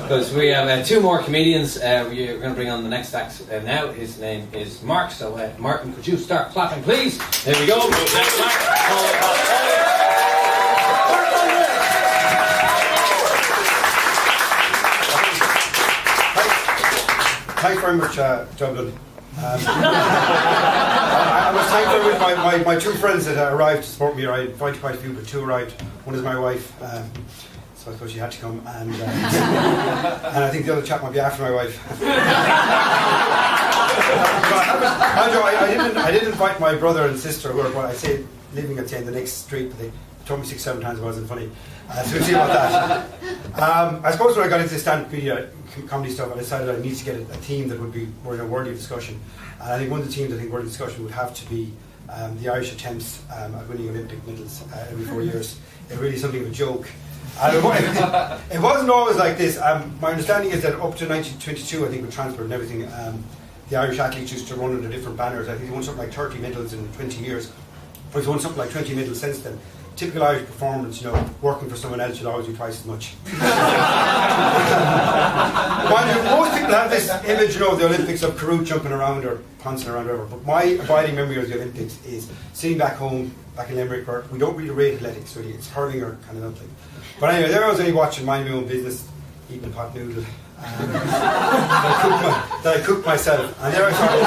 Because we have two more comedians. We're going to bring on the next act now. His name is Mark. So, Martin, could you start clapping, please? There we go. That's Mark. Thanks very much, Dublin. I was thankful with my two friends that arrived to support me. I invited quite a few, but two arrived. One is my wife, so I thought she had to come, and I think the other chap might be after my wife. I didn't invite my brother and sister, who are, well, I say living at the end of the next street, but they told me 6-7 times it wasn't funny. So we'll see about that. I suppose when I got into stand-up comedy stuff, I decided I need to get a theme that would be worthy of discussion. And I think one of the themes I think worthy of discussion would have to be the Irish attempts at winning Olympic medals every 4 years. It really is something of a joke. It wasn't always like this. My understanding is that up to 1922, I think with transport and everything, the Irish athletes used to run under different banners. I think they won something like 30 medals in 20 years. But they've won something like 20 medals since then. Typical Irish performance, working for someone else, you'll always do twice as much. Most people have this image, of the Olympics of Carruth jumping around or pouncing around or whatever. But my abiding memory of the Olympics is sitting back home, back in Limerick, where we don't really rate athletics, really. It's hurling or kind of nothing. But anyway, there I was only watching Mind My Own Business, eating a pot noodle. that I cooked myself, and there I started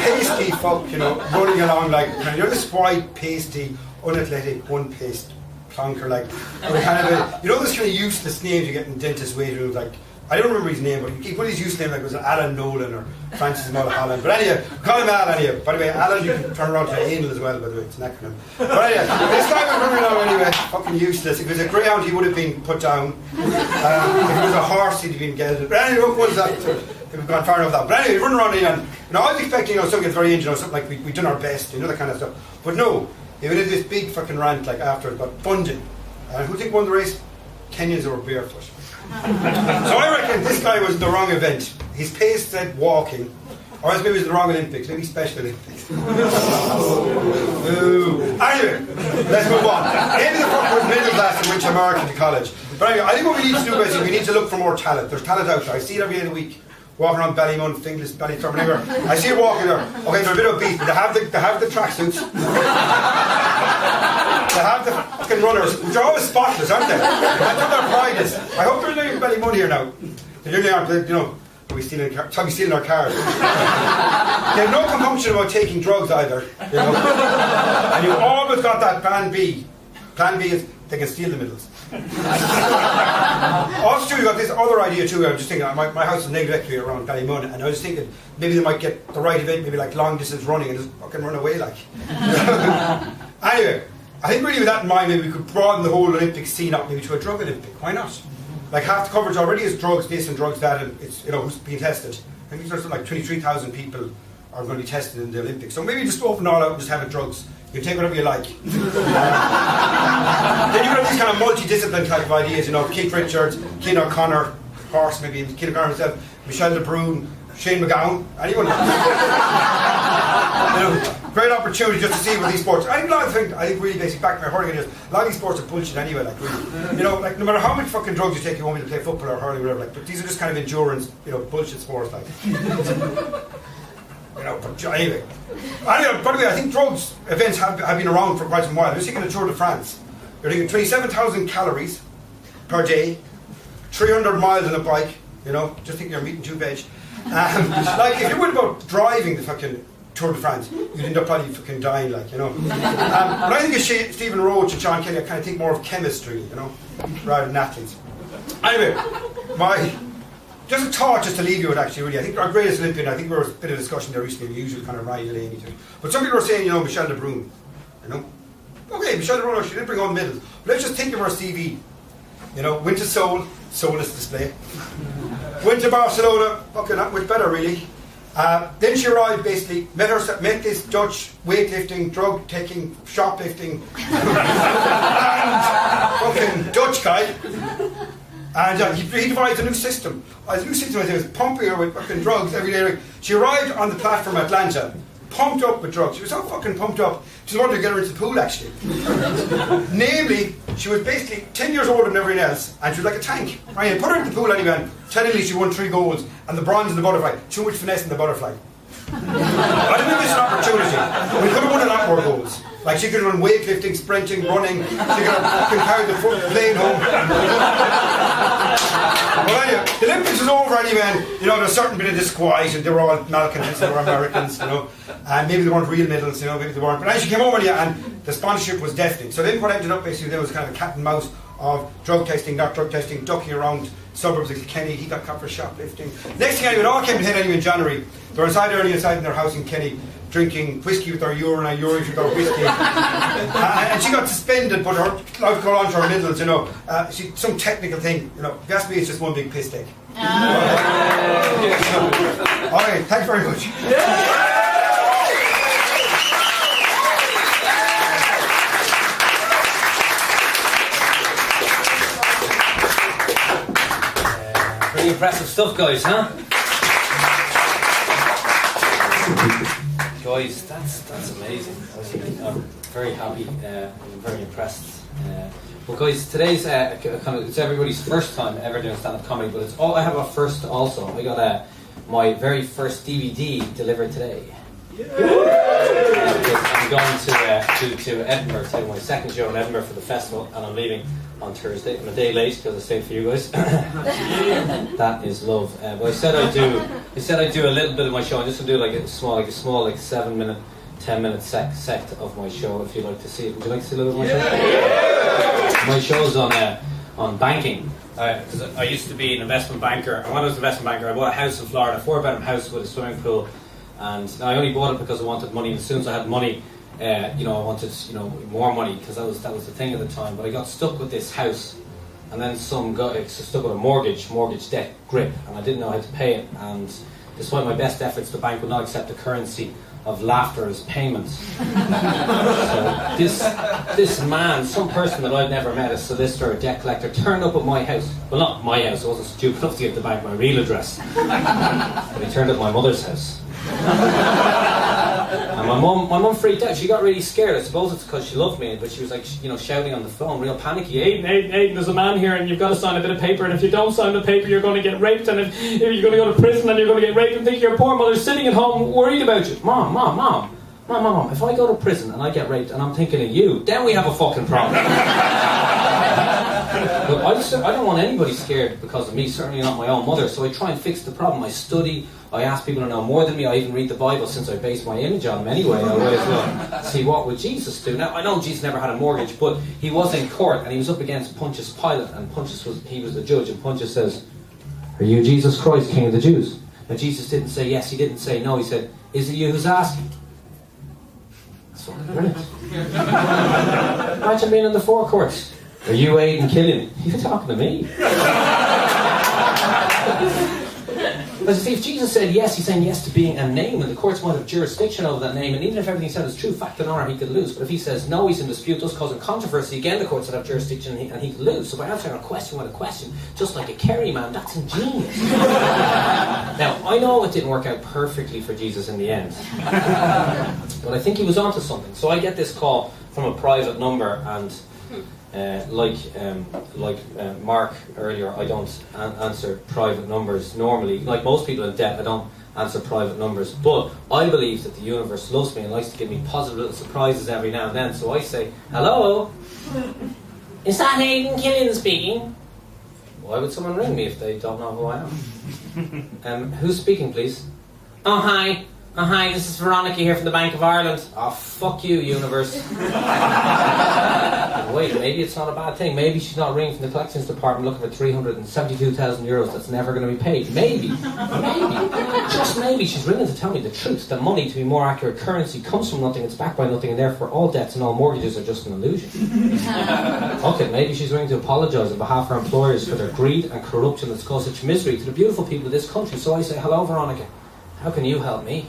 pasty fuck, running along like this white, pasty, unathletic, one-paced plonker, like kind of this kind of useless names you get in dentist waiting rooms, like I don't remember his name, but one of his useless names like was Alan Nolan or Francis Mulholland. But anyway, call him Alan anyway. By the way, Alan you can turn around to anal as well, by the way, it's an acronym. But anyway, this guy was running along anyway, fucking useless. If it was a greyhound he would have been put down. If it was a horse he'd have been gelded. But anyway, what was that? We've gone far enough that. But anyway, running around and I was expecting something gets very injured, something like we'd done our best, that kind of stuff. But no, he did this big fucking rant like after about funding. Who do you think won the race? Kenyans who were barefoot. So I reckon this guy was in the wrong event. His pace said walking, or else maybe it was the wrong Olympics, maybe Special Olympics. Anyway, let's move on. Maybe the fuck was middle class and went to America to college. But anyway, I think what we need to do basically, we need to look for more talent. There's talent out there. I see it every day of the week. Walking around Ballymun, Finglas, Ballythorpe, whatever. I see it walking there. Okay, they're a bit obese, but they have the tracksuits. They have the fucking runners, which are always spotless, aren't they? That's what their pride is. I hope they're doing Ballymun here now. They really aren't, are we stealing our cars? They have no compunction about taking drugs either, And you've always got that plan B. Plan B is they can steal the medals. Also, you got this other idea too. I was just thinking, my house is negatively around Ballymun, and I was thinking maybe they might get the right event, maybe like long distance running, and just fucking run away like. Anyway, I think really with that in mind, maybe we could broaden the whole Olympic scene up maybe to a drug Olympic. Why not? Like half the coverage already is drugs, based on drugs data. It's who's being tested. I think there's something like 23,000 people are going to be tested in the Olympics. So maybe just open all out and just have it drugs. You can take whatever you like. Then you've got these kind of multidiscipline type of ideas, Keith Richards, Cian O'Connor, of course, maybe Cian O'Connor himself, Michelle de Bruyne, Shane McGowan, anyone. Great opportunity just to see what these sports. I think really basically back to my hurling ideas. A lot of these sports are bullshit anyway. Like really, like no matter how much fucking drugs you take, you won't be able to play football or hurling or whatever. Like, but these are just kind of endurance, bullshit sports. Like. But anyway, by the way, I think drugs events have been around for quite some while. I was thinking of the Tour de France. You're thinking 27,000 calories per day, 300 miles on a bike. Just think you're meeting two veg. Like if you went about driving the fucking Tour de France, you'd end up probably fucking dying, like. But I think of Stephen Roach and Sean Kelly, I kind of think more of chemistry, rather than athletes. Anyway, just a thought just to leave you with actually really. I think our greatest Olympian, I think there was a bit of discussion there recently, we usually kind of Ryan Delaney too. But some people are saying, Michelle de Bruyne. Okay, Michelle de Bruyne, she didn't bring on medals. But let's just think of her CV. Went to Seoul, soulless display. Went to Barcelona, fucking not much better really. Then she arrived basically, met this Dutch weightlifting, drug taking, shoplifting, fucking Dutch guy. And he devised a new system. His new system was pumping her with fucking drugs every day. She arrived on the platform at Atlanta pumped up with drugs. She was so fucking pumped up, she wanted to get her into the pool, actually. Namely, she was basically 10 years older than everyone else, and she was like a tank. Right? Put her in the pool anyway, and technically she won 3 golds, and the bronze in the butterfly. Too much finesse in the butterfly. I didn't miss an opportunity. We could have won a lot more goals. Like, she could have run weightlifting, sprinting, running. She could have fucking carried the plane home. Well, anyway, the Olympics was over anyway, and, you know, there was a certain bit of disquiet, and they were all malcontents, they were Americans, you know, and maybe they weren't real medals, you know, maybe they weren't. But then she came over anyway, and the sponsorship was deafening. So then what ended up basically there was kind of a cat and mouse of drug testing, not drug testing, ducking around suburbs of Kenny. He got caught for shoplifting. Next thing anyway, it all came to head anyway in January. They were inside in their house in Kenny, drinking whiskey with their urine and urine with their whiskey. And she got suspended, but her life got on to her middles, you know. Some technical thing, you know. If you ask me, it's just one big piss take. Alright, thanks very much. Pretty impressive stuff, guys, huh? Guys, that's amazing. I'm very happy. I'm very impressed. Well, guys, today's it's everybody's first time ever doing stand-up comedy, but it's all I have a first also. I got my very first DVD delivered today. I'm going to Edinburgh to my second show in Edinburgh for the festival, and I'm leaving on Thursday. I'm a day late because I stayed for you guys. That is love. But I said I'd do a little bit of my show. I'm just gonna do like a small 7-minute, 10-minute sect of my show. If you'd like to see it, would you like to see a little bit of my show? My show's on banking. Because I used to be an investment banker, and when I was an investment banker, I bought a house in Florida, a 4-bedroom house with a swimming pool. And I only bought it because I wanted money. And as soon as I had money, I wanted more money because that was the thing at the time. But I got stuck with this house, and then some got stuck with a mortgage debt grip, and I didn't know how to pay it. And despite my best efforts, the bank would not accept the currency of laughter as payment. So this man, some person that I'd never met, a solicitor, a debt collector, turned up at my house. Well, not my house. I wasn't stupid enough to give the bank my real address, but he turned up at my mother's house. And my mum freaked out. She got really scared. I suppose it's because she loved me, but she was like, shouting on the phone, real panicky. Aiden, there's a man here, and you've got to sign a bit of paper. And if you don't sign the paper, you're going to get raped. And if you're going to go to prison, and you're going to get raped, and think your poor mother's sitting at home worried about you. Mom. If I go to prison and I get raped, and I'm thinking of you, then we have a fucking problem. But I don't want anybody scared because of me, certainly not my own mother, so I try and fix the problem. I study, I ask people to know more than me, I even read the Bible since I base my image on him anyway. I might as well see what would Jesus do. Now, I know Jesus never had a mortgage, but he was in court and he was up against Pontius Pilate, and he was the judge, and Pontius says, "Are you Jesus Christ, King of the Jews?" Now Jesus didn't say yes, he didn't say no, he said, "Is it you who's asking?" That's fucking brilliant. Imagine being in the forecourts. "Are you Aidan Killian?" You're talking to me. But see, if Jesus said yes, he's saying yes to being a name, and the courts might have jurisdiction over that name, and even if everything he said is true, fact and honour, he could lose. But if he says no, he's in dispute, thus causing controversy, again the courts would have jurisdiction, and he could lose. So by answering a question with a question, just like a Kerry man, that's ingenious. Now, I know it didn't work out perfectly for Jesus in the end, but I think he was onto something. So I get this call from a private number, and like Mark earlier, I don't answer private numbers normally. Like most people in debt, I don't answer private numbers. But I believe that the universe loves me and likes to give me positive little surprises every now and then. So I say, "Hello? Is that Aidan Killian speaking?" Why would someone ring me if they don't know who I am? Who's speaking, please? "Oh, hi. This is Veronica here from the Bank of Ireland." "Oh, fuck you, universe." Wait, maybe it's not a bad thing. Maybe she's not ringing from the collections department looking for €372,000 that's never going to be paid. Maybe, just maybe she's ringing to tell me the truth. That money, to be more accurate, currency comes from nothing, it's backed by nothing, and therefore all debts and all mortgages are just an illusion. Okay, maybe she's ringing to apologise on behalf of her employers for their greed and corruption that's caused such misery to the beautiful people of this country. So I say, "Hello, Veronica. How can you help me?"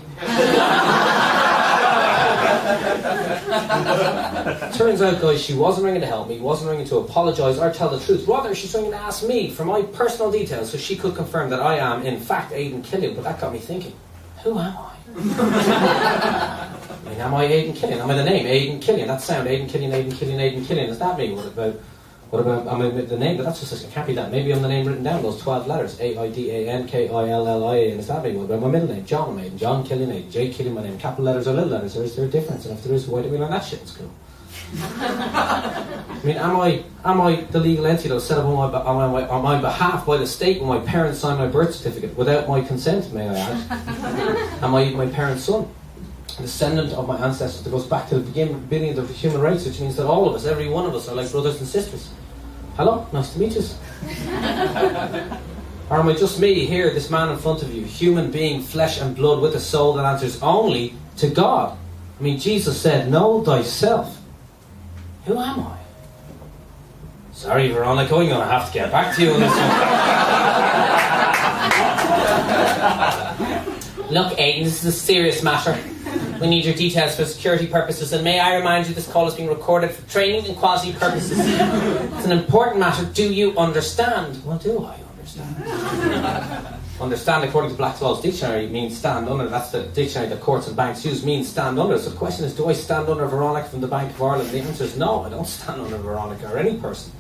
Turns out, guys, she wasn't ringing to help me, wasn't ringing to apologise or tell the truth. Rather, she's ringing to ask me for my personal details so she could confirm that I am, in fact, Aidan Killian. But that got me thinking, who am I? I mean, am I Aidan Killian? Am I the name Aidan Killian? That sound, Aidan Killian, Aidan Killian, Aidan Killian. Is that me? What about, am I the name? But that's just, it can't be that. Maybe I'm the name written down, those 12 letters. A-I-D-A-N-K-I-L-L-I-A-N. Is that me? What about my middle name? John, I'm Aidan. John Killian, Aidan. J. Killian, my name. Capital letters or little letters? Or is there a difference? And if there is, why did we learn that shit in school? I mean, am I the legal entity that was set up on my behalf by the state when my parents signed my birth certificate without my consent, may I add? Am I my parents' son? A descendant of my ancestors that goes back to the beginning of the human race, which means that all of us, every one of us, are like brothers and sisters. Hello, nice to meet you. Or am I just me here, this man in front of you, human being, flesh and blood with a soul that answers only to God? I mean, Jesus said, know thyself. Who am I? Sorry, Veronica, I'm going to have to get back to you on this one. Look, Aidan, this is a serious matter. We need your details for security purposes, and may I remind you this call is being recorded for training and quasi purposes. It's an important matter. Do you understand? Well, do I understand? Understand, according to Black's Law's dictionary, means stand under. That's the dictionary that courts and banks use, means stand under. So the question is, do I stand under Veronica from the Bank of Ireland? The answer is no, I don't stand under Veronica or any person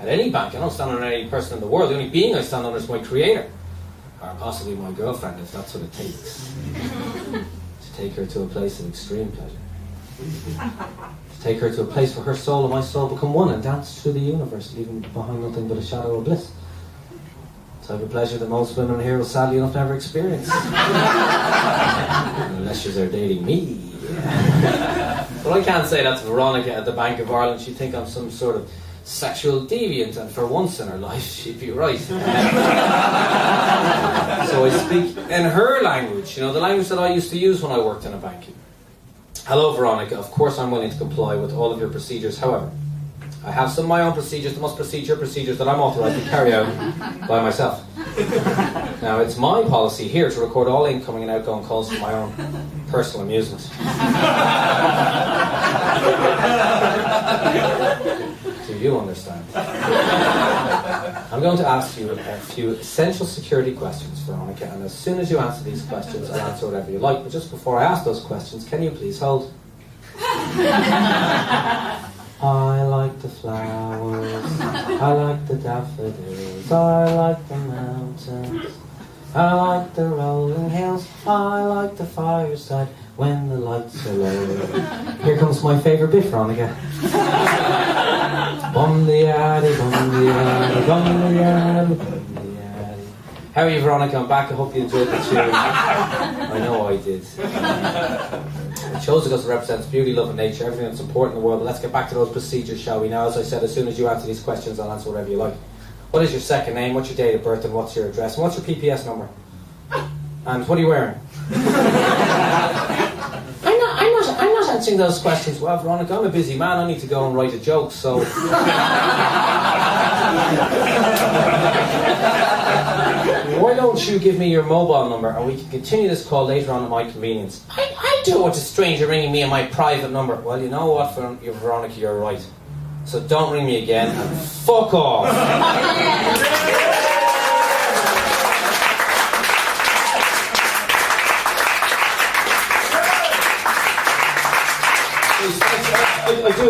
at any bank. I don't stand under any person in the world. The only being I stand under is my creator. Or possibly my girlfriend, if that's what it takes. To take her to a place of extreme pleasure. To take her to a place where her soul and my soul become one and dance through the universe, leaving behind nothing but a shadow of bliss. Type of pleasure that most women here will sadly enough never experience. Unless they're dating me. But I can't say that to Veronica at the Bank of Ireland. She'd think I'm some sort of sexual deviant, and for once in her life she'd be right. So I speak in her language, the language that I used to use when I worked in a bank. Hello, Veronica. Of course I'm willing to comply with all of your procedures. However, I have some of my own procedures, the most procedures that I'm authorised to carry out by myself. Now, it's my policy here to record all incoming and outgoing calls for my own personal amusement. Do you understand? I'm going to ask you a few essential security questions, Veronica, and as soon as you answer these questions, I'll answer whatever you like. But just before I ask those questions, can you please hold? I like the flowers, I like the daffodils, I like the mountains, I like the rolling hills, I like the fireside when the lights are low. Here comes my favourite bit, Veronica. Bum the addy, bum the addy, bum the addy, bum the addy. How are you, Veronica? I'm back. I hope you enjoyed the tune. I know I did. I chose it because it represents beauty, love and nature, everything that's important in the world. But let's get back to those procedures, shall we? Now, as I said, as soon as you answer these questions, I'll answer whatever you like. What is your second name? What's your date of birth? And what's your address? And what's your PPS number? And what are you wearing? I'm not answering those questions. Well, Veronica, I'm a busy man. I need to go and write a joke, so... Why don't you give me your mobile number and we can continue this call later on at my convenience? I don't want a stranger ringing me on my private number. Well, you know what, Veronica, you're right. So don't ring me again and fuck off.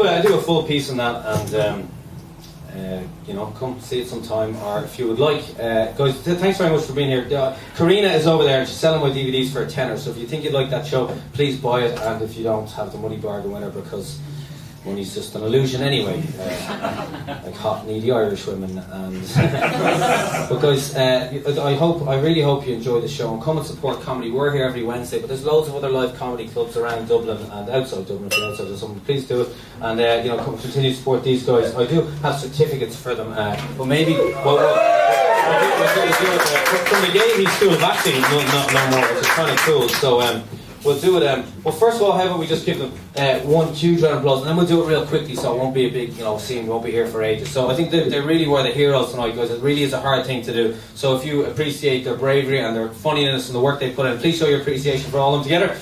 I do a full piece on that, and come see it sometime, or if you would like, guys, thanks very much for being here. Karina is over there and she's selling my DVDs for a tenner, so if you think you'd like that show, please buy it, and if you don't, have the money bargain winner, because money's just an illusion anyway, like hot needy Irish women. And but guys, I really hope you enjoy the show and come and support comedy. We're here every Wednesday, but there's loads of other live comedy clubs around Dublin and outside Dublin. If you're outside of something, please do it, and come continue to support these guys. I do have certificates for them, but maybe we'll do it from the Gaiety School of Acting. No more, which is kind of cool. So. We'll do it. Well, first of all, how about we just give them one huge round of applause, and then we'll do it real quickly, so it won't be a big, scene. We won't be here for ages. So I think they really were the heroes tonight, guys. It really is a hard thing to do. So if you appreciate their bravery and their funniness and the work they put in, please show your appreciation for all of them together.